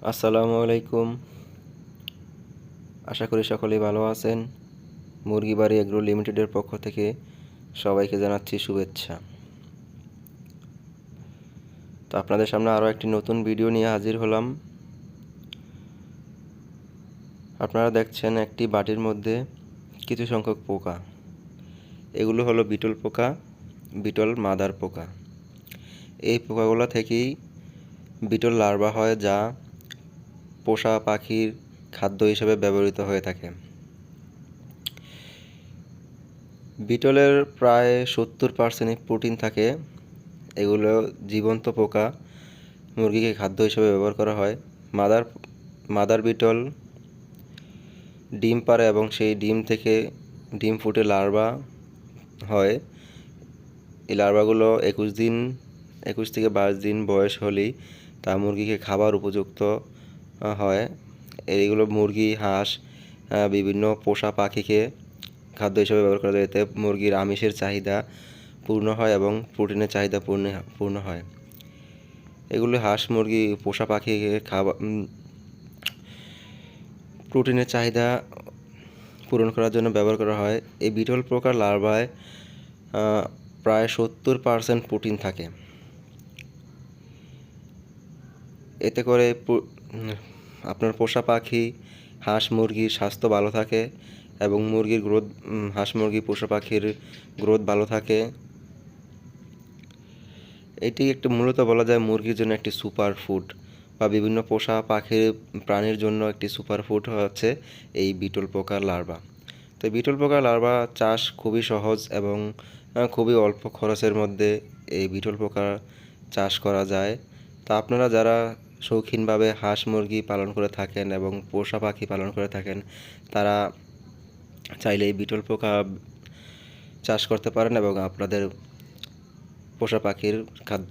আসসালামু আলাইকুম। আশা করি সকলেই ভালো আছেন। মুরগি বাড়ি এগ্রো লিমিটেডের পক্ষ থেকে সবাইকে জানাচ্ছি শুভেচ্ছা। তো আপনাদের সামনে আরও একটি নতুন ভিডিও নিয়ে হাজির হলাম। আপনারা দেখছেন একটি বাটির মধ্যে কিছু সংখ্যক পোকা। এগুলো হলো বিটল পোকা, বিটল মাদার পোকা। এই পোকাগুলো থেকেই বিটল লার্ভা হয়, যা পোষা পাখির খাদ্য হিসেবে ব্যবহৃত হয়ে থাকে। বিটলের প্রায় 70% প্রোটিন থাকে। এগুলো জীবন্ত পোকা, মুরগিকে খাদ্য হিসেবে ব্যবহার করা হয়। মাদার বিটল ডিম পাড়ে এবং সেই ডিম থেকে ডিম ফুটে লার্ভা হয়। এই লার্ভাগুলো 21 থেকে 22 দিন বয়স হলেই তা মুরগিকে খাবার উপযুক্ত হয়। এইগুলো মুরগি, হাঁস, বিভিন্ন পোষা পাখিকে খাদ্য হিসেবে ব্যবহার করা যায়। এতে মুরগির আমিষের চাহিদা পূর্ণ হয় এবং প্রোটিনের চাহিদা পূর্ণ হয়। এগুলো হাঁস, মুরগি, পোষা পাখিকে প্রোটিনের চাহিদা পূরণ করার জন্য ব্যবহার করা হয়। এই বিটল পোকার লার্ভায় প্রায় 70% প্রোটিন থাকে। এতে করে আপনার পোষা পাখি, হাঁস মুরগির স্বাস্থ্য ভালো থাকে এবং মুরগির গ্রোথ, হাঁস মুরগি পোষা পাখির গ্রোথ ভালো থাকে। এটি একটি মূলত বলা যায় মুরগির জন্য একটি সুপার ফুড, বা বিভিন্ন পোষা পাখির প্রাণীর জন্য একটি সুপার ফুড হচ্ছে এই বিটল পোকার লার্ভা। তো বিটল পোকার লার্ভা চাষ খুবই সহজ এবং খুবই অল্প খরচের মধ্যে এই বিটল পোকার চাষ করা যায়। তা আপনারা যারা শৌখিনভাবে হাঁস মুরগি পালন করে থাকেন এবং পোষা পাখি পালন করে থাকেন, তারা চাইলে এই বিটল পোকা চাষ করতে পারেন এবং আপনাদের পোষা পাখির খাদ্য